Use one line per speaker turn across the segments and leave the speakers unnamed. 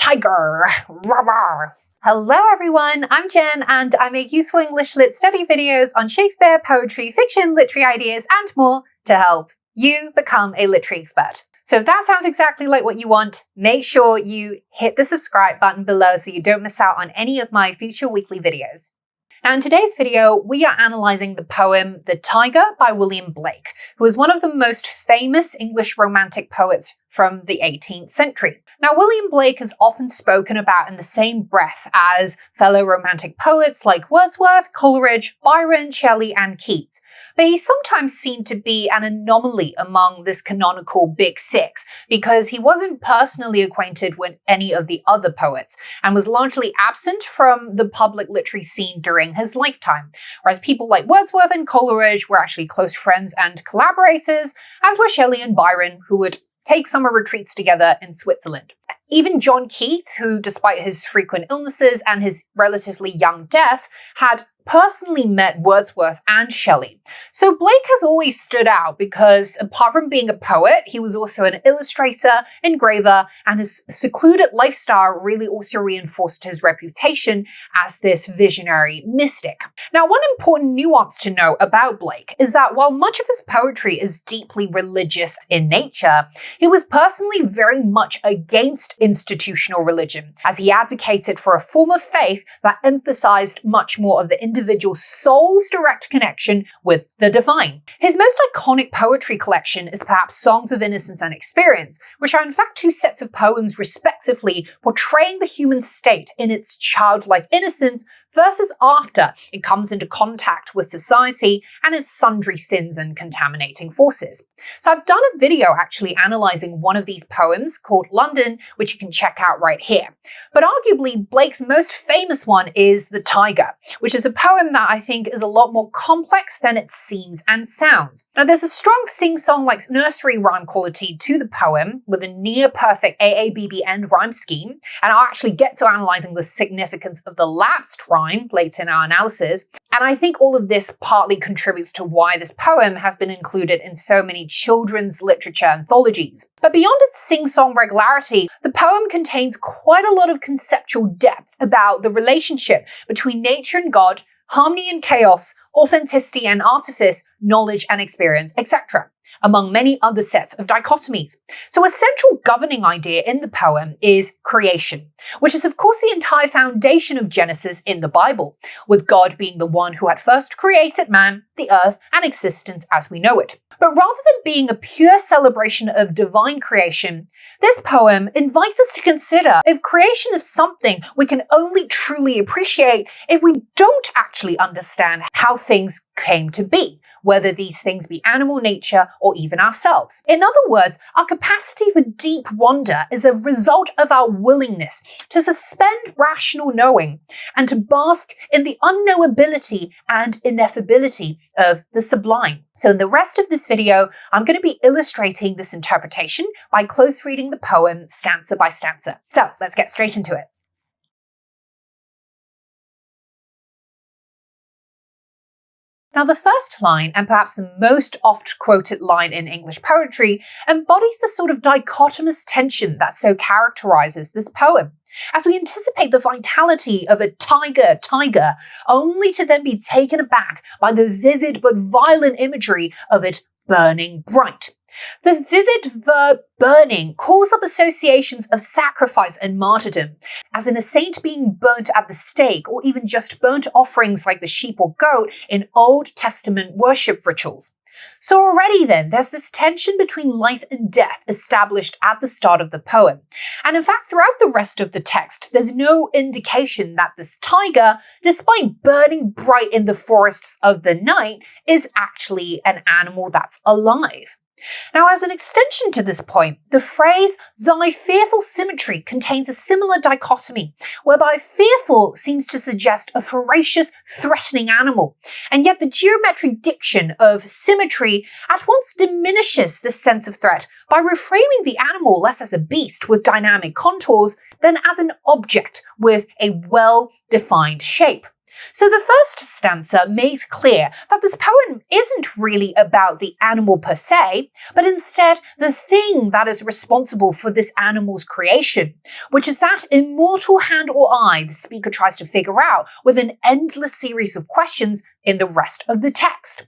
Tyger. Rawr. Hello everyone, I'm Jen and I make useful English lit study videos on Shakespeare, poetry, fiction, literary ideas and more to help you become a literary expert. So if that sounds exactly like what you want, make sure you hit the subscribe button below so you don't miss out on any of my future weekly videos. Now in today's video, we are analysing the poem The Tyger by William Blake, who is one of the most famous English romantic poets from the 18th century. Now, William Blake is often spoken about in the same breath as fellow romantic poets like Wordsworth, Coleridge, Byron, Shelley, and Keats, but he's sometimes seen to be an anomaly among this canonical Big Six because he wasn't personally acquainted with any of the other poets and was largely absent from the public literary scene during his lifetime, whereas people like Wordsworth and Coleridge were actually close friends and collaborators, as were Shelley and Byron, who would take summer retreats together in Switzerland. Even John Keats, who despite his frequent illnesses and his relatively young death, had personally met Wordsworth and Shelley. So Blake has always stood out because apart from being a poet, he was also an illustrator, engraver, and his secluded lifestyle really also reinforced his reputation as this visionary mystic. Now, one important nuance to know about Blake is that while much of his poetry is deeply religious in nature, he was personally very much against institutional religion, as he advocated for a form of faith that emphasized much more of the individual soul's direct connection with the divine. His most iconic poetry collection is perhaps Songs of Innocence and Experience, which are in fact two sets of poems respectively portraying the human state in its childlike innocence versus after it comes into contact with society and its sundry sins and contaminating forces. So I've done a video actually analysing one of these poems called London, which you can check out right here. But arguably, Blake's most famous one is The Tyger, which is a poem that I think is a lot more complex than it seems and sounds. Now there's a strong sing-song like nursery rhyme quality to the poem with a near-perfect AABB end rhyme scheme, and I'll actually get to analysing the significance of the lapsed rhyme later in our analysis. And I think all of this partly contributes to why this poem has been included in so many children's literature anthologies. But beyond its sing-song regularity, the poem contains quite a lot of conceptual depth about the relationship between nature and God, harmony and chaos, authenticity and artifice, knowledge and experience, etc., among many other sets of dichotomies. So a central governing idea in the poem is creation, which is of course the entire foundation of Genesis in the Bible, with God being the one who had first created man, the earth, and existence as we know it. But rather than being a pure celebration of divine creation, this poem invites us to consider if creation is something we can only truly appreciate if we don't actually understand how things came to be, whether these things be animal nature or even ourselves. In other words, our capacity for deep wonder is a result of our willingness to suspend rational knowing and to bask in the unknowability and ineffability of the sublime. So in the rest of this video, I'm going to be illustrating this interpretation by close reading the poem stanza by stanza. So let's get straight into it. Now, the first line, and perhaps the most oft-quoted line in English poetry, embodies the sort of dichotomous tension that so characterizes this poem, as we anticipate the vitality of a tiger, only to then be taken aback by the vivid but violent imagery of it burning bright. The vivid verb burning calls up associations of sacrifice and martyrdom, as in a saint being burnt at the stake, or even just burnt offerings like the sheep or goat in Old Testament worship rituals. So already then, there's this tension between life and death established at the start of the poem. And in fact, throughout the rest of the text, there's no indication that this tiger, despite burning bright in the forests of the night, is actually an animal that's alive. Now, as an extension to this point, the phrase, "thy fearful symmetry," contains a similar dichotomy, whereby fearful seems to suggest a ferocious, threatening animal, and yet the geometric diction of symmetry at once diminishes this sense of threat by reframing the animal less as a beast with dynamic contours than as an object with a well-defined shape. So the first stanza makes clear that this poem isn't really about the animal per se, but instead the thing that is responsible for this animal's creation, which is that immortal hand or eye the speaker tries to figure out with an endless series of questions in the rest of the text.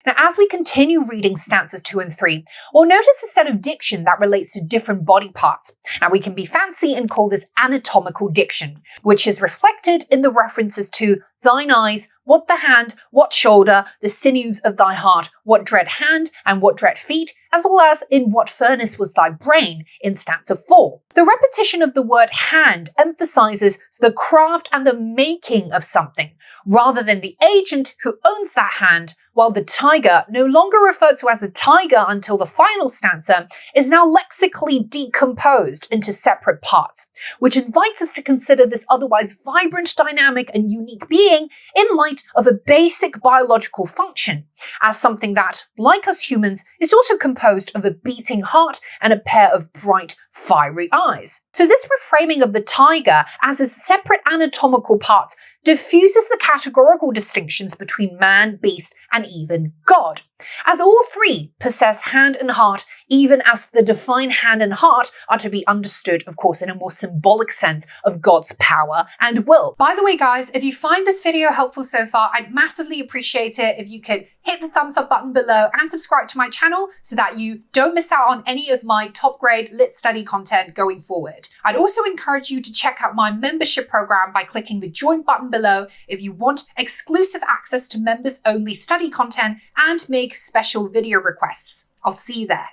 Now, as we continue reading stanzas 2 and 3, we'll notice a set of diction that relates to different body parts. Now, we can be fancy and call this anatomical diction, which is reflected in the references to thine eyes, what the hand, what shoulder, the sinews of thy heart, what dread hand and what dread feet, as well as in what furnace was thy brain in stanza 4. The repetition of the word hand emphasizes the craft and the making of something, rather than the agent who owns that hand, while the tiger, no longer referred to as a tiger until the final stanza, is now lexically decomposed into separate parts, which invites us to consider this otherwise vibrant, dynamic, and unique being in light of a basic biological function, as something that, like us humans, is also composed of a beating heart and a pair of bright, fiery eyes. So this reframing of the tiger as a separate anatomical part diffuses the categorical distinctions between man, beast, and even God, as all three possess hand and heart, even as the defined hand and heart are to be understood, of course, in a more symbolic sense of God's power and will. By the way, guys, if you find this video helpful so far, I'd massively appreciate it if you could hit the thumbs up button below and subscribe to my channel so that you don't miss out on any of my top grade lit study content going forward. I'd also encourage you to check out my membership program by clicking the join button below if you want exclusive access to members only study content and make special video requests. I'll see you there.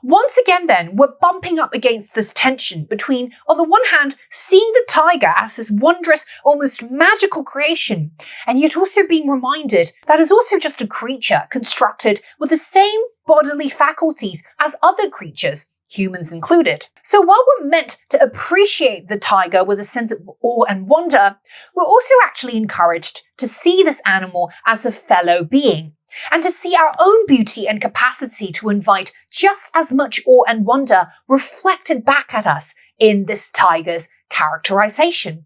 Once again then, we're bumping up against this tension between, on the one hand, seeing the tiger as this wondrous, almost magical creation, and yet also being reminded that it's also just a creature constructed with the same bodily faculties as other creatures, humans included. So while we're meant to appreciate the tiger with a sense of awe and wonder, we're also actually encouraged to see this animal as a fellow being, and to see our own beauty and capacity to invite just as much awe and wonder reflected back at us in this tiger's characterization.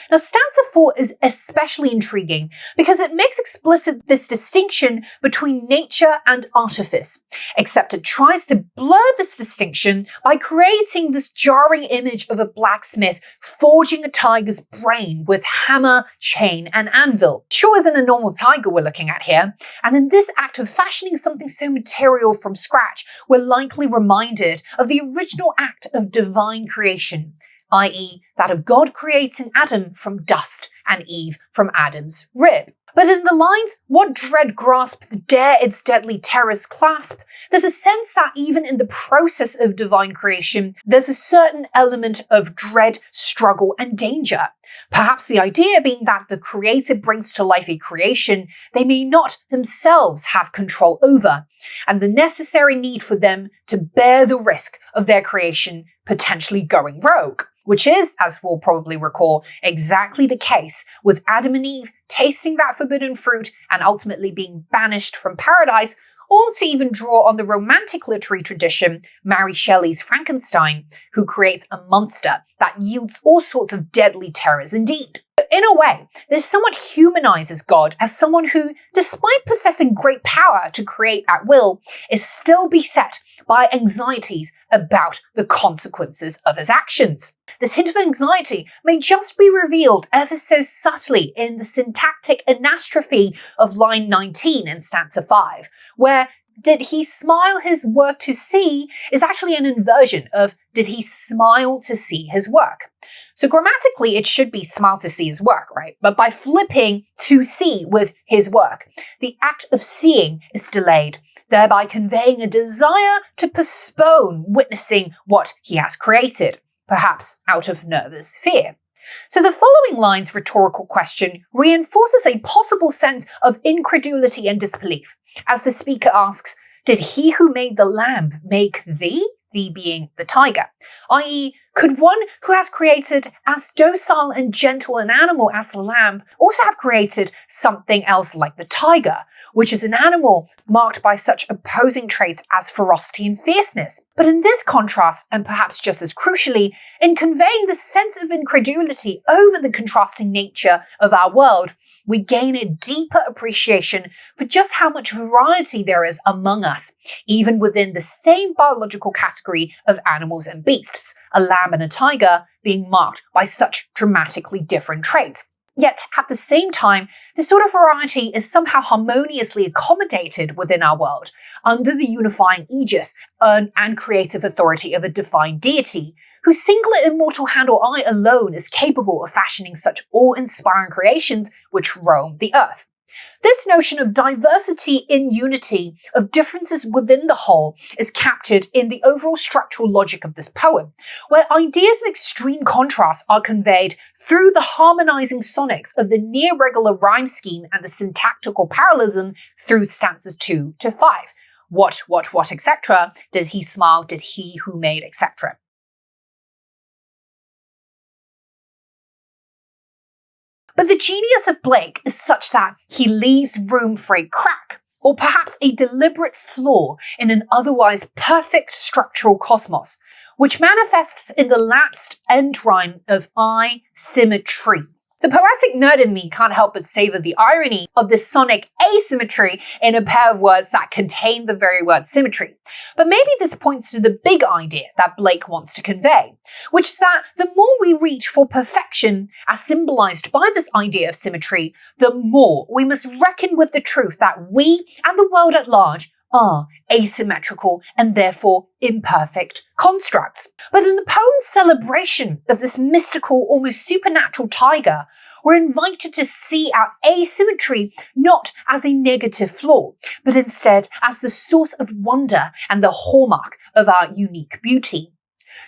Now, stanza 4 is especially intriguing because it makes explicit this distinction between nature and artifice, except it tries to blur this distinction by creating this jarring image of a blacksmith forging a tiger's brain with hammer, chain, and anvil. Sure isn't a normal tiger we're looking at here, and in this act of fashioning something so material from scratch, we're likely reminded of the original act of divine creation, i.e. that of God creating Adam from dust and Eve from Adam's rib. But in the lines, what dread grasp dare its deadly terrors clasp, there's a sense that even in the process of divine creation, there's a certain element of dread, struggle, and danger. Perhaps the idea being that the creator brings to life a creation they may not themselves have control over, and the necessary need for them to bear the risk of their creation potentially going rogue. Which is, as we'll probably recall, exactly the case with Adam and Eve tasting that forbidden fruit and ultimately being banished from paradise, or to even draw on the romantic literary tradition, Mary Shelley's Frankenstein, who creates a monster that yields all sorts of deadly terrors indeed. In a way, this somewhat humanizes God as someone who, despite possessing great power to create at will, is still beset by anxieties about the consequences of his actions. This hint of anxiety may just be revealed ever so subtly in the syntactic anastrophe of line 19 in stanza 5, where did he smile his work to see is actually an inversion of did he smile to see his work. So grammatically, it should be smile to see his work, right? But by flipping to see with his work, the act of seeing is delayed, thereby conveying a desire to postpone witnessing what he has created, perhaps out of nervous fear. So the following line's rhetorical question reinforces a possible sense of incredulity and disbelief, as the speaker asks, did he who made the lamb make thee? Thee being the tiger, i.e., Could one who has created as docile and gentle an animal as the lamb also have created something else like the tiger, which is an animal marked by such opposing traits as ferocity and fierceness? But in this contrast, and perhaps just as crucially, in conveying the sense of incredulity over the contrasting nature of our world, we gain a deeper appreciation for just how much variety there is among us, even within the same biological category of animals and beasts, a lamb and a tiger being marked by such dramatically different traits. Yet, at the same time, this sort of variety is somehow harmoniously accommodated within our world, under the unifying aegis and creative authority of a divine deity, whose singular immortal hand or eye alone is capable of fashioning such awe-inspiring creations which roam the earth. This notion of diversity in unity, of differences within the whole, is captured in the overall structural logic of this poem, where ideas of extreme contrast are conveyed through the harmonizing sonics of the near-regular rhyme scheme and the syntactical parallelism through stanzas 2 to 5. What, etc. Did he smile, did he who made, etc. But the genius of Blake is such that he leaves room for a crack, or perhaps a deliberate flaw in an otherwise perfect structural cosmos, which manifests in the lapsed end rhyme of I symmetry. The poetic nerd in me can't help but savor the irony of this sonic asymmetry in a pair of words that contain the very word symmetry. But maybe this points to the big idea that Blake wants to convey, which is that the more we reach for perfection, as symbolized by this idea of symmetry, the more we must reckon with the truth that we and the world at large are asymmetrical and therefore imperfect constructs. But in the poem's celebration of this mystical, almost supernatural tiger, we're invited to see our asymmetry not as a negative flaw, but instead as the source of wonder and the hallmark of our unique beauty.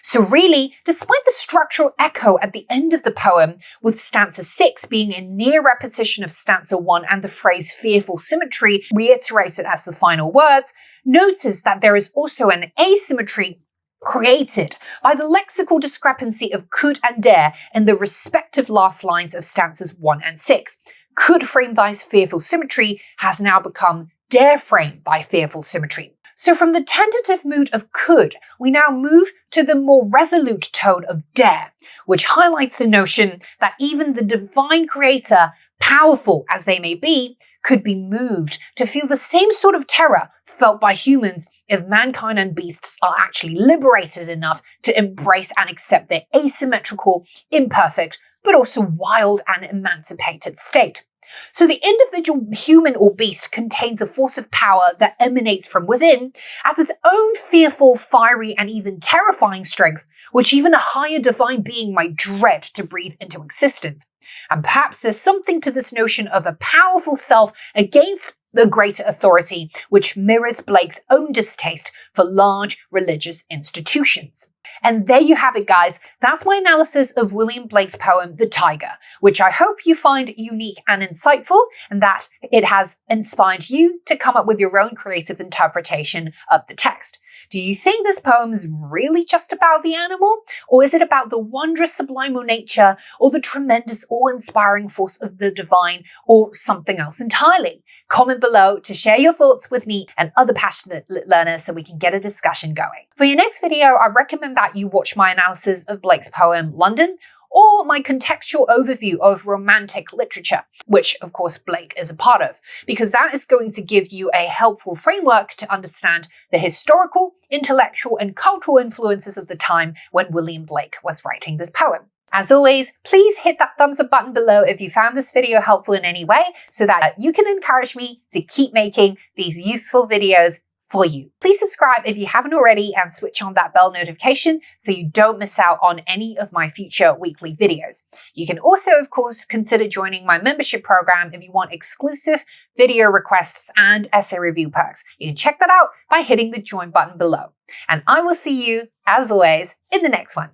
So really, despite the structural echo at the end of the poem, with stanza 6 being a near repetition of stanza 1 and the phrase fearful symmetry reiterated as the final words, notice that there is also an asymmetry created by the lexical discrepancy of could and dare in the respective last lines of stanzas 1 and 6. Could frame thy fearful symmetry has now become dare frame thy fearful symmetry. So from the tentative mood of could, we now move to the more resolute tone of dare, which highlights the notion that even the divine creator, powerful as they may be, could be moved to feel the same sort of terror felt by humans if mankind and beasts are actually liberated enough to embrace and accept their asymmetrical, imperfect, but also wild and emancipated state. So the individual human or beast contains a force of power that emanates from within as its own fearful, fiery, and even terrifying strength, which even a higher divine being might dread to breathe into existence. And perhaps there's something to this notion of a powerful self against the greater authority, which mirrors Blake's own distaste for large religious institutions. And there you have it, guys. That's my analysis of William Blake's poem, The Tyger, which I hope you find unique and insightful, and that it has inspired you to come up with your own creative interpretation of the text. Do you think this poem is really just about the animal? Or is it about the wondrous subliminal nature, or the tremendous awe-inspiring force of the divine, or something else entirely? Comment below to share your thoughts with me and other passionate lit learners so we can get a discussion going. For your next video, I recommend that you watch my analysis of Blake's poem, London, or my contextual overview of romantic literature, which of course Blake is a part of, because that is going to give you a helpful framework to understand the historical, intellectual, and cultural influences of the time when William Blake was writing this poem. As always, please hit that thumbs up button below if you found this video helpful in any way, so that you can encourage me to keep making these useful videos for you. Please subscribe if you haven't already and switch on that bell notification so you don't miss out on any of my future weekly videos. You can also, of course, consider joining my membership program if you want exclusive video requests and essay review perks. You can check that out by hitting the join button below. And I will see you, as always, in the next one.